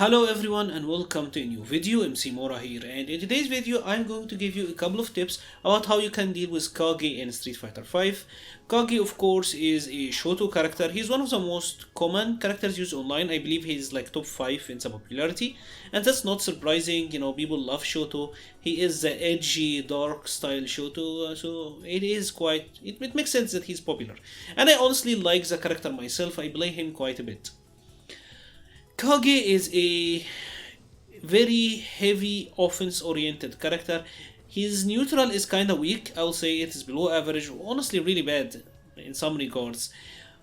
Hello everyone and welcome to a new video. MC-Mura here, and in today's video I'm going to give you a couple of tips about how you can deal with Kage in Street Fighter V. Kage, of course, is a Shoto character. He's one of the most common characters used online. I believe he's like top 5 in some popularity, and that's not surprising. People love Shoto. He is the edgy dark style Shoto, so it makes sense that he's popular, and I honestly like the character myself. I play him quite a bit. Kage is a very heavy offense oriented character. His neutral is kinda weak, I'll say it is below average, honestly really bad in some regards.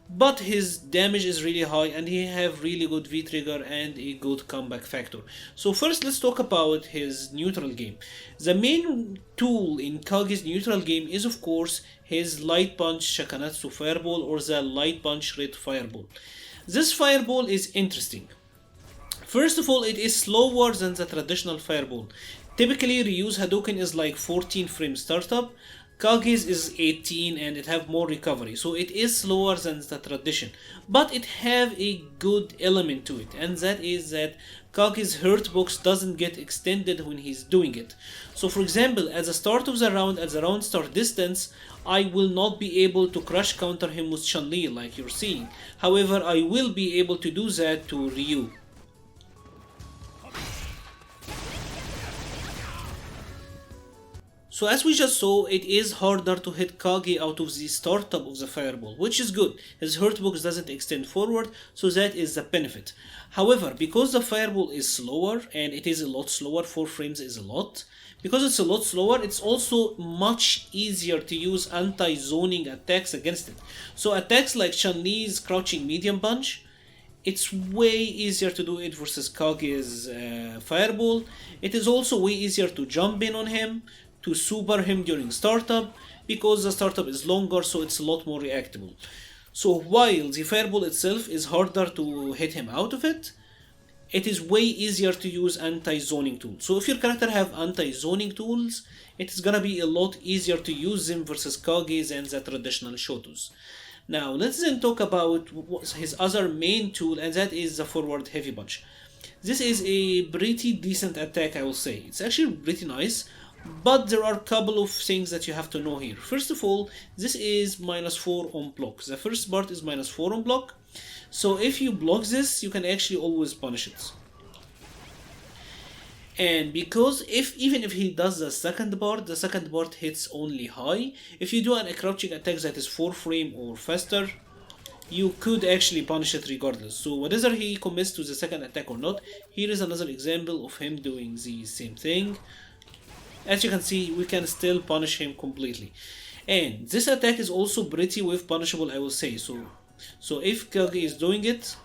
But his damage is really high and he have really good V-trigger and a good comeback factor. So first let's talk about his neutral game. The main tool in Kage's neutral game is of course his light punch Shakanatsu fireball or the light punch red fireball. This fireball is interesting. First of all, it is slower than the traditional fireball. Typically, Ryu's Hadouken is like 14 frame startup, Kage's is 18 and it have more recovery, so it is slower than the tradition. But it have a good element to it, and that is that Kage's hurt box doesn't get extended when he's doing it. So for example, at the start of the round, at the round start distance, I will not be able to crush counter him with Chun-Li like you're seeing. However, I will be able to do that to Ryu. So as we just saw, it is harder to hit Kage out of the startup of the fireball, which is good. His hurt box doesn't extend forward, so that is the benefit. However, because the fireball is slower, and it is a lot slower, 4 frames is a lot, because it's a lot slower, it's also much easier to use anti-zoning attacks against it. So attacks like Chun-Li's crouching medium punch, it's way easier to do it versus Kage's fireball. It is also way easier to jump in on him, to super him during startup, because the startup is longer, so it's a lot more reactable. So while the fireball itself is harder to hit him out of it, it is way easier to use anti-zoning tools. So if your character have anti-zoning tools, it is gonna be a lot easier to use them versus Kage than the traditional Shotos. Now let's then talk about his other main tool, and that is the forward heavy punch. This is a pretty decent attack, I will say. It's actually pretty nice. But there are a couple of things that you have to know here. First of all, this is -4 on block. The first part is -4 on block. So if you block this, you can actually always punish it. And because even if he does the second part hits only high. If you do a crouching attack that is 4 frame or faster, you could actually punish it regardless. So whether he commits to the second attack or not, here is another example of him doing the same thing. As you can see, we can still punish him completely. And this attack is also pretty wave punishable, I will say. So if Kage is doing it,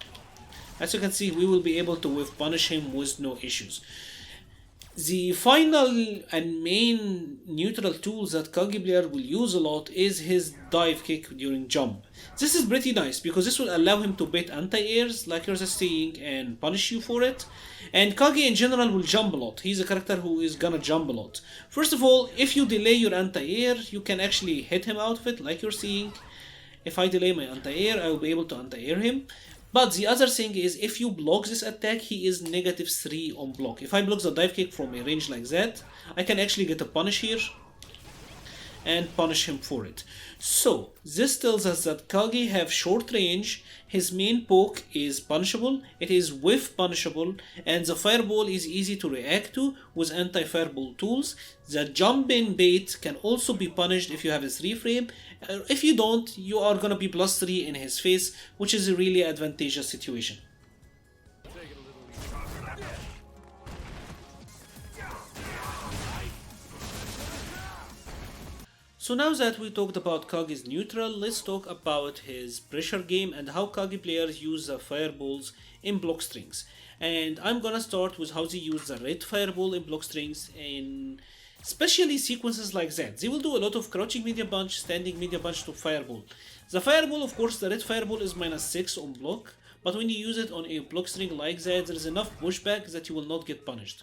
as you can see, we will be able to wave punish him with no issues. The final and main neutral tool that Kage player will use a lot is his dive kick during jump. This is pretty nice because this will allow him to bait anti-airs like you're just seeing and punish you for it. And Kage in general will jump a lot. He's a character who is gonna jump a lot. First of all, if you delay your anti-air, you can actually hit him out of it like you're seeing. If I delay my anti-air, I will be able to anti-air him. But the other thing is, if you block this attack, he is -3 on block. If I block the dive kick from a range like that, I can actually get a punish here and punish him for it. So this tells us that Kage have short range, his main poke is punishable, it is whiff punishable, and the fireball is easy to react to with anti-fireball tools. The jump in bait can also be punished if you have a 3 frame. If you don't, you are gonna be +3 in his face, which is a really advantageous situation. So now that we talked about Kage's neutral, let's talk about his pressure game and how Kage players use the fireballs in block strings. And I'm gonna start with how they use the red fireball in block strings in especially sequences like that. They will do a lot of crouching medium punch, standing medium punch to fireball. The fireball, of course, the red fireball is -6 on block, but when you use it on a block string like that, there is enough pushback that you will not get punished.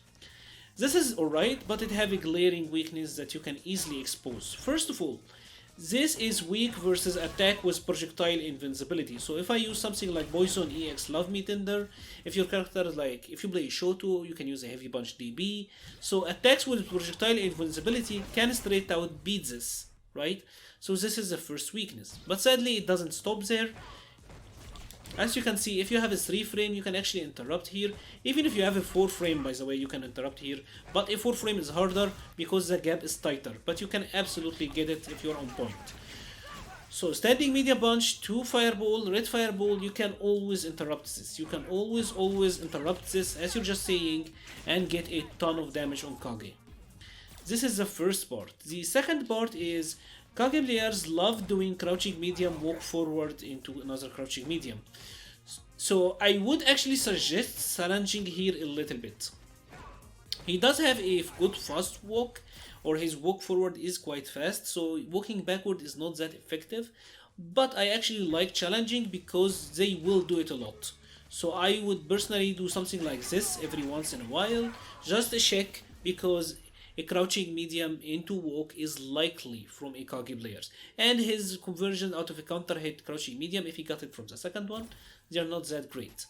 This is alright, but it have a glaring weakness that you can easily expose. First of all, This is weak versus attack with projectile invincibility. So if I use something like Poison EX Love Me Tender, if your character is like, if you play Shoto, you can use a Heavy Punch DB. So attacks with projectile invincibility can straight out beat this, right? So this is the first weakness. But sadly it doesn't stop there. As you can see, if you have a 3 frame, you can actually interrupt here. Even if you have a 4 frame, by the way, you can interrupt here. But a 4 frame is harder because the gap is tighter. But you can absolutely get it if you're on point. So standing medium punch, 2 fireball, red fireball, you can always interrupt this. You can always interrupt this, as you're just saying, and get a ton of damage on Kage. This is the first part. The second part is Kage players love doing crouching medium, walk forward into another crouching medium. So I would actually suggest challenging here a little bit. He does have a good fast walk, or his walk forward is quite fast, so walking backward is not that effective. But I actually like challenging because they will do it a lot. So I would personally do something like this every once in a while, just a check, because a crouching medium into walk is likely from a Kage players. And his conversion out of a counter hit crouching medium, if he got it from the second one, they're not that great.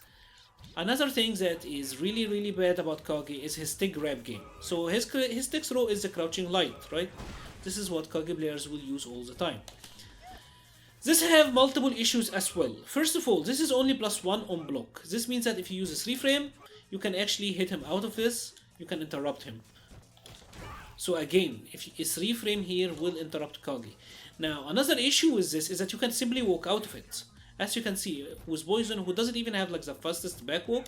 Another thing that is really bad about Kage is his stick grab game. So his stick throw is the crouching light, right? This is what Kage players will use all the time. This have multiple issues as well. First of all, this is only +1 on block. This means that if you use a 3 frame, you can actually hit him out of this, you can interrupt him. So again, if a 3 frame here will interrupt Kage. Now another issue with this is that you can simply walk out of it. As you can see, with Poison, who doesn't even have like the fastest back walk,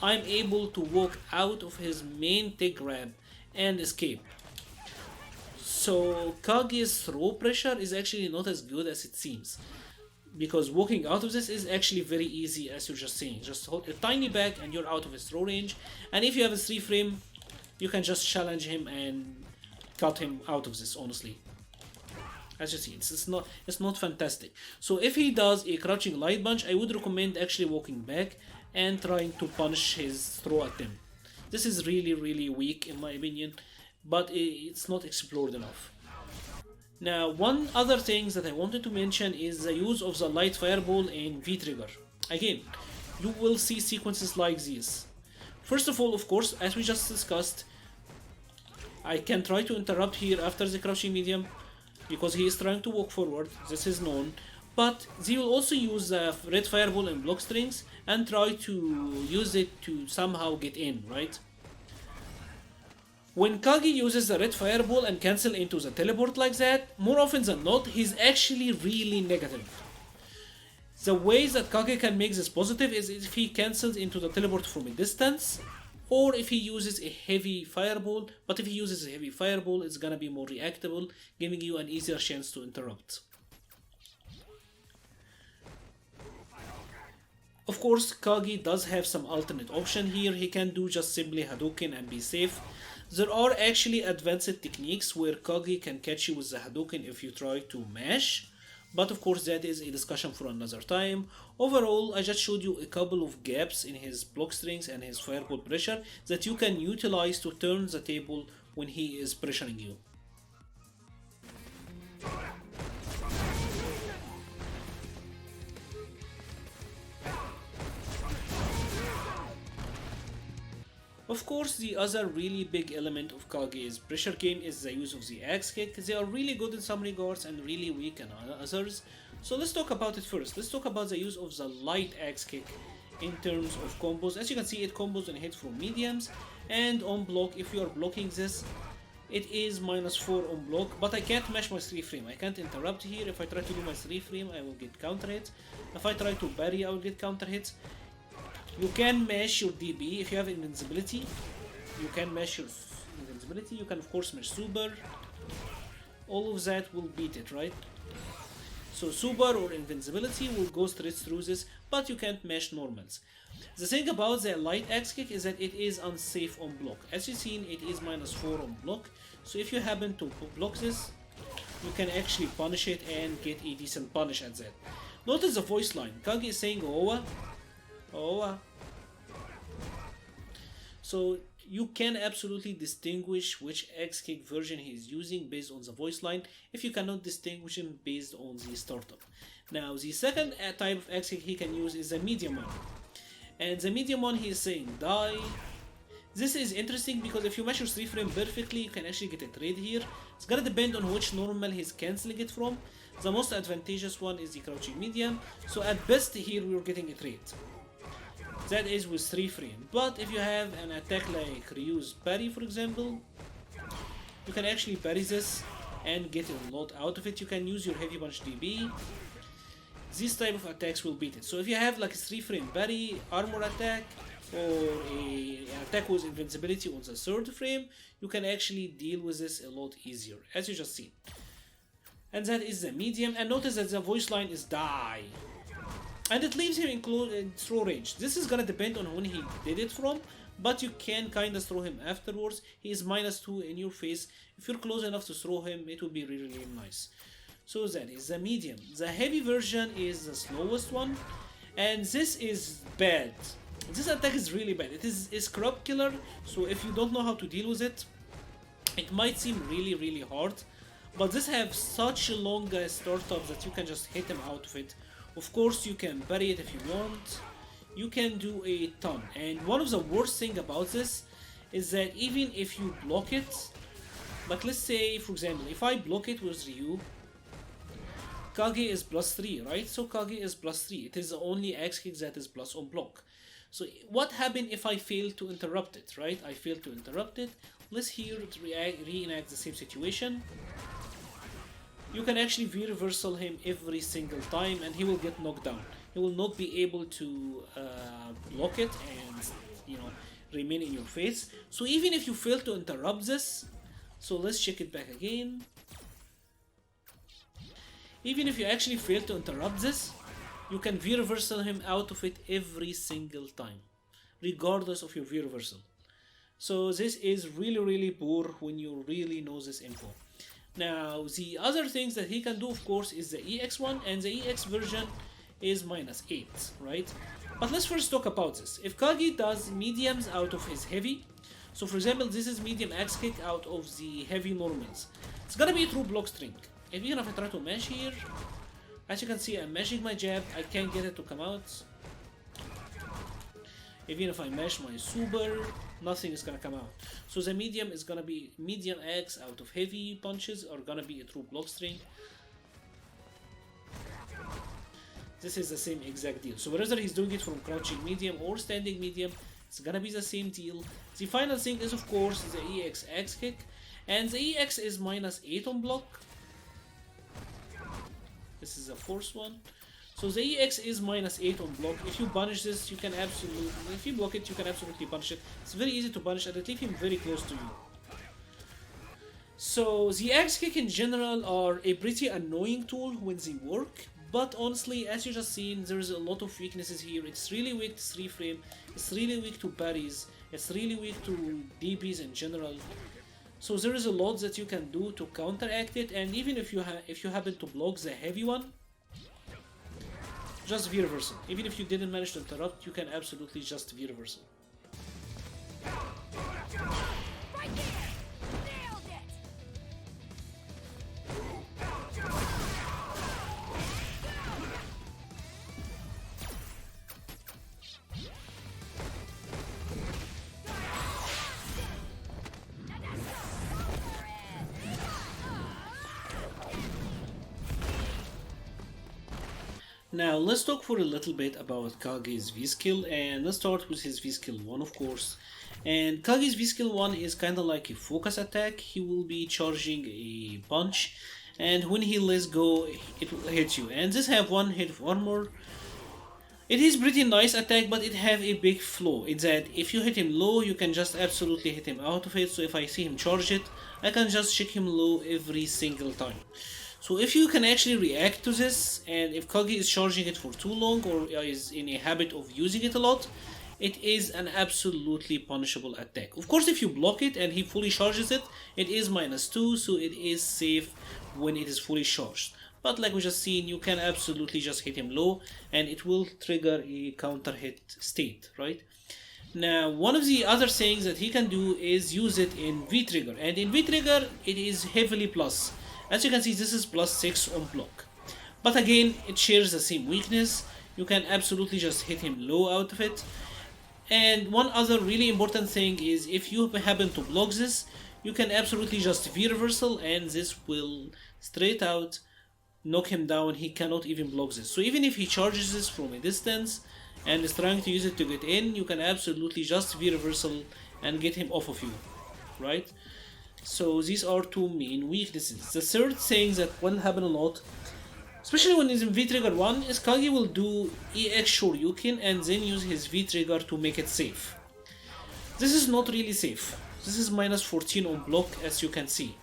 I'm able to walk out of his main tick grab and escape. So Kage's throw pressure is actually not as good as it seems, because walking out of this is actually very easy, as you're just saying. Just hold a tiny back and you're out of his throw range. And if you have a 3 frame, you can just challenge him and cut him out of this, honestly. As you see, it's not fantastic. So if he does a crouching light punch, I would recommend actually walking back and trying to punish his throw at him. This is really weak in my opinion, but it's not explored enough. Now, one other thing that I wanted to mention is the use of the light fireball in V-trigger. Again, you will see sequences like these. First of all, of course, as we just discussed, I can try to interrupt here after the crouching medium because he is trying to walk forward. This is known. But they will also use the red fireball and block strings and try to use it to somehow get in, right? When Kage uses the red fireball and cancel into the teleport like that, more often than not, he's actually really negative. The way that Kage can make this positive is if he cancels into the teleport from a distance, or if he uses a heavy fireball. But if he uses a heavy fireball, it's gonna be more reactable, giving you an easier chance to interrupt. Of course, Kage does have some alternate option here. He can do just simply Hadouken and be safe. There are actually advanced techniques where Kage can catch you with the Hadouken if you try to mash. But of course that is a discussion for another time. Overall, I just showed you a couple of gaps in his block strings and his fireball pressure that you can utilize to turn the table when he is pressuring you. Of course, the other really big element of Kage's pressure game is the use of the axe kick. They are really good in some regards and really weak in others. So let's talk about it first. Let's talk about the use of the light axe kick in terms of combos. As you can see, it combos and hits from mediums, and on block, if you are blocking this, it is -4 on block, but I can't mash my 3 frame. I can't interrupt here. If I try to do my 3 frame, I will get counter hits. If I try to parry, I will get counter hits. You can mash your DB if you have invincibility. You can mash your invincibility. You can of course mash super. All of that will beat it, right? So super or invincibility will go straight through this, but you can't mash normals. The thing about the light axe kick is that it is unsafe on block. As you've seen, it is -4 on block. So if you happen to block this, you can actually punish it and get a decent punish at that. Notice the voice line. Kage is saying Owa. Owa. So you can absolutely distinguish which X-Kick version he is using based on the voice line if you cannot distinguish him based on the startup. Now the second type of X-Kick he can use is the medium one. And the medium one he is saying die. This is interesting because if you match your 3 frame perfectly, you can actually get a trade here. It's gonna depend on which normal he's cancelling it from. The most advantageous one is the crouching medium, so at best here we're getting a trade. That is with 3 frame. But if you have an attack like Ryu's parry, for example, you can actually parry this and get a lot out of it. You can use your heavy punch DB. These type of attacks will beat it. So if you have like a 3 frame parry, armor attack, or an attack with invincibility on the 3rd frame, you can actually deal with this a lot easier, as you just seen. And that is the medium, and notice that the voice line is die. And it leaves him in throw range. This is gonna depend on when he did it from, but you can kinda throw him afterwards. He is -2 in your face. If you're close enough to throw him, it will be really, really nice. So that is the medium. The heavy version is the slowest one, and this is bad. This attack is really bad. It is crop killer, so if you don't know how to deal with it, it might seem really, really hard. But this have such a long startup that you can just hit him out of it. Of course, you can parry it if you want. You can do a ton. And one of the worst thing about this is that even if you block it, like let's say, for example, if I block it with Ryu, Kage is +3, right? So Kage is +3. It is the only X-Kick that is plus on block. So what happened if I fail to interrupt it, right? I failed to interrupt it. Let's here reenact the same situation. You can actually V-reversal him every single time and he will get knocked down. He will not be able to block it and, you know, remain in your face. So even if you fail to interrupt this, so let's check it back again. Even if you actually fail to interrupt this, you can V-reversal him out of it every single time, regardless of your V-reversal. So this is really, really poor when you really know this info. Now, the other things that he can do, of course, is the EX one, and the EX version is -8, right? But let's first talk about this. If Kage does mediums out of his heavy, so for example, this is medium X-Kick out of the heavy normals, it's gonna be a true block string. Even if I try to mash here, as you can see, I'm mashing my jab, I can't get it to come out. Even if I mash my super, nothing is gonna come out. So the medium is gonna be medium X out of heavy punches are gonna be a true block string. This is the same exact deal. So whether he's doing it from crouching medium or standing medium, it's gonna be the same deal. The final thing is, of course, the EX X-Kick, and the EX is -8 on block. This is the fourth one. So the EX is -8 on block. If you punish this, you can absolutely, if you block it, you can absolutely punish it. It's very easy to punish and it leaves him very close to you. So the X-Kick in general are a pretty annoying tool when they work, but honestly, as you just seen, there's a lot of weaknesses here. It's really weak to 3 frame, it's really weak to parries, it's really weak to DBs in general. So there is a lot that you can do to counteract it, and even if you happen to block the heavy one, just V-reversal. Even if you didn't manage to interrupt, you can absolutely just V-reversal. Right there! Nailed it! Now let's talk for a little bit about Kage's V-Skill, and let's start with his V-Skill 1, of course. And Kage's V-Skill 1 is kinda like a focus attack. He will be charging a punch, and when he lets go, it will hit you. And this have 1 hit of armor. It is pretty nice attack, but it have a big flaw. It's that if you hit him low, you can just absolutely hit him out of it. So if I see him charge it, I can just check him low every single time. So if you can actually react to this, and if Kage is charging it for too long or is in a habit of using it a lot, it is an absolutely punishable attack. Of course, if you block it and he fully charges it, it is -2, so it is safe when it is fully charged. But like we just seen, you can absolutely just hit him low and it will trigger a counter hit state, right? Now, one of the other things that he can do is use it in V-Trigger, and in V-Trigger it is heavily plus. As you can see, this is plus 6 on block. But again, it shares the same weakness. You can absolutely just hit him low out of it. And one other really important thing is if you happen to block this, you can absolutely just V-reversal and this will straight out knock him down. He cannot even block this. So even if he charges this from a distance and is trying to use it to get in, you can absolutely just V-reversal and get him off of you, right? So these are two main weaknesses. The third thing that will happen a lot, especially when he's in V-Trigger 1, is Kage will do EX Shoryuken and then use his V-Trigger to make it safe. This is not really safe. This is minus 14 on block, as you can see.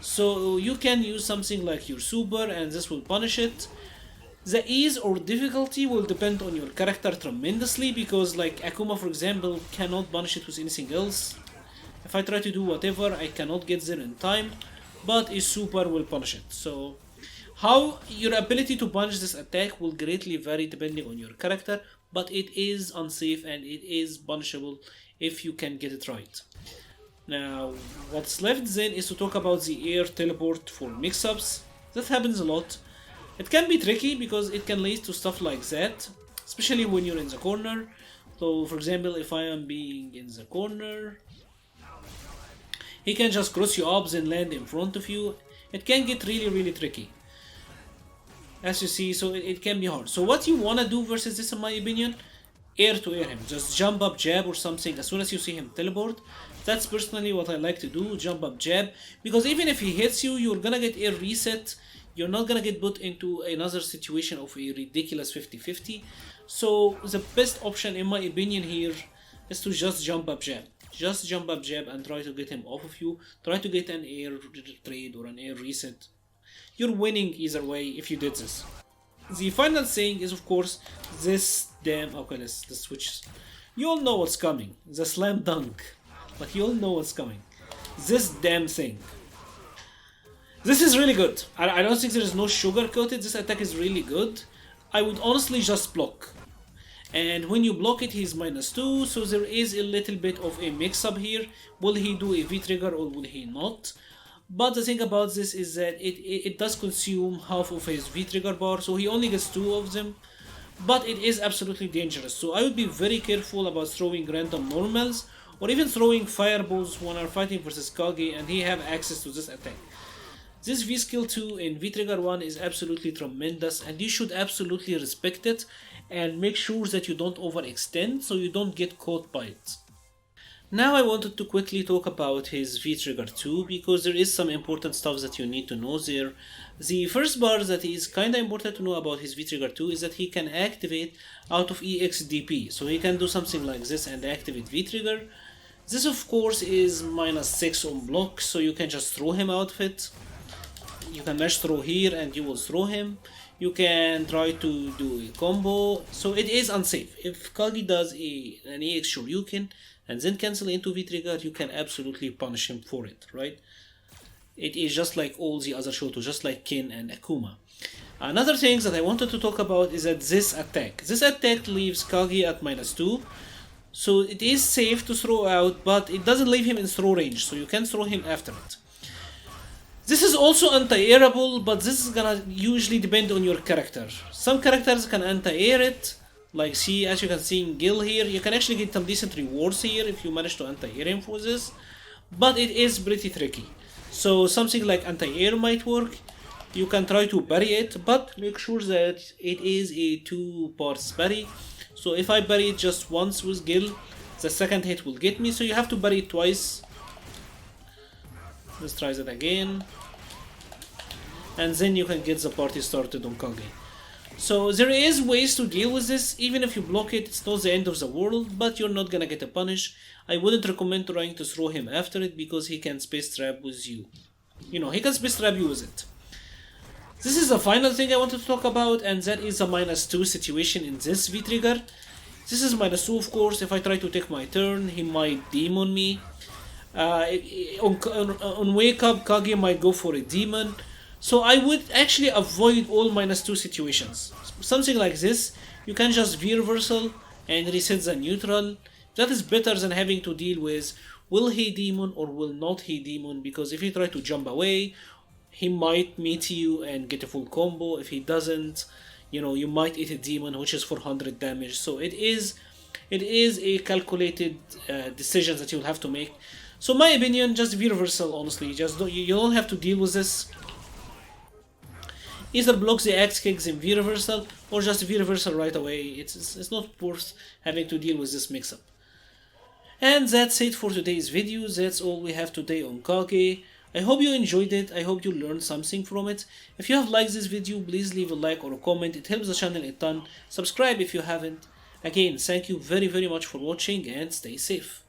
So you can use something like your super and this will punish it. The ease or difficulty will depend on your character tremendously, because like Akuma for example cannot punish it with anything else. If I try to do whatever, I cannot get there in time, but a super will punish it. So how your ability to punish this attack will greatly vary depending on your character, but it is unsafe and it is punishable if you can get it right. Now, what's left then is to talk about the air teleport for mix-ups. That happens a lot. It can be tricky because it can lead to stuff like that, especially when you're in the corner. So, for example, if I am being in the corner, he can just cross you up and land in front of you. It can get really tricky, as you see, so it can be hard. So what you wanna do versus this, in my opinion, air to air him. Just jump up jab or something as soon as you see him teleport. That's personally what I like to do, jump up jab, because even if he hits you, you're gonna get air reset. You're not gonna get put into another situation of a ridiculous 50-50. So the best option in my opinion here is to just jump up jab. Just jump up jab and try to get him off of you. Try to get an air trade or an air reset. You're winning either way if you did this. The final thing is of course this damn, okay, let's switch. You all know what's coming. The slam dunk. But you all know what's coming. This damn thing. This is really good. I don't think there is no sugar coated. This attack is really good. I would honestly just block. And when you block it, he's -2, so there is a little bit of a mix-up here. Will he do a V-trigger or will he not? But the thing about this is that it does consume half of his V-trigger bar, so he only gets 2 of them. But it is absolutely dangerous, so I would be very careful about throwing random normals or even throwing fireballs when I'm fighting versus Kage and he have access to this attack. This V-skill 2 in V-Trigger 1 is absolutely tremendous and you should absolutely respect it and make sure that you don't overextend so you don't get caught by it. Now I wanted to quickly talk about his V-Trigger 2 because there is some important stuff that you need to know there. The first part that is kinda important to know about his V-Trigger 2 is that he can activate out of EXDP. So he can do something like this and activate V-Trigger. This of course is -6 on block, so you can just throw him out of it. You can mash throw here and you will throw him. You can try to do a combo, so it is unsafe. If Kage does an EX Shoryuken and then cancel into V-Trigger, you can absolutely punish him for it, right? It is just like all the other Shoto, just like Kin and Akuma. Another thing that I wanted to talk about is that this attack leaves Kage at -2, so it is safe to throw out, but it doesn't leave him in throw range, so you can throw him after it. This is also anti-airable, but this is gonna usually depend on your character. Some characters can anti-air it, like see, as you can see in Gil here, you can actually get some decent rewards here if you manage to anti-air him for this, but it is pretty tricky. So something like anti-air might work. You can try to bury it, but make sure that it is a 2-part bury. So if I bury it just once with Gil, the second hit will get me, so you have to bury it twice. Let's try that again. And then you can get the party started on Kage. So there is ways to deal with this. Even if you block it, it's not the end of the world, but you're not gonna get a punish. I wouldn't recommend trying to throw him after it because he can space trap with you. You know, he can space trap you with it. This is the final thing I wanted to talk about, and that is a -2 situation in this V-Trigger. This is -2 of course. If I try to take my turn, he might demon me. On wake up, Kage might go for a demon. So I would actually avoid all -2 situations. Something like this, you can just V-reversal and reset the neutral. That is better than having to deal with will he demon or will not he demon, because if you try to jump away, he might meet you and get a full combo. If he doesn't, you might eat a demon, which is 400 damage. So it is a calculated decision that you'll have to make. So my opinion, just V reversal, honestly. You don't have to deal with this. Either block the axe kicks in V reversal or just V reversal right away. It's not worth having to deal with this mix-up. And that's it for today's video. That's all we have today on Kage. I hope you enjoyed it. I hope you learned something from it. If you have liked this video, please leave a like or a comment. It helps the channel a ton. Subscribe if you haven't. Again, thank you very much for watching and stay safe.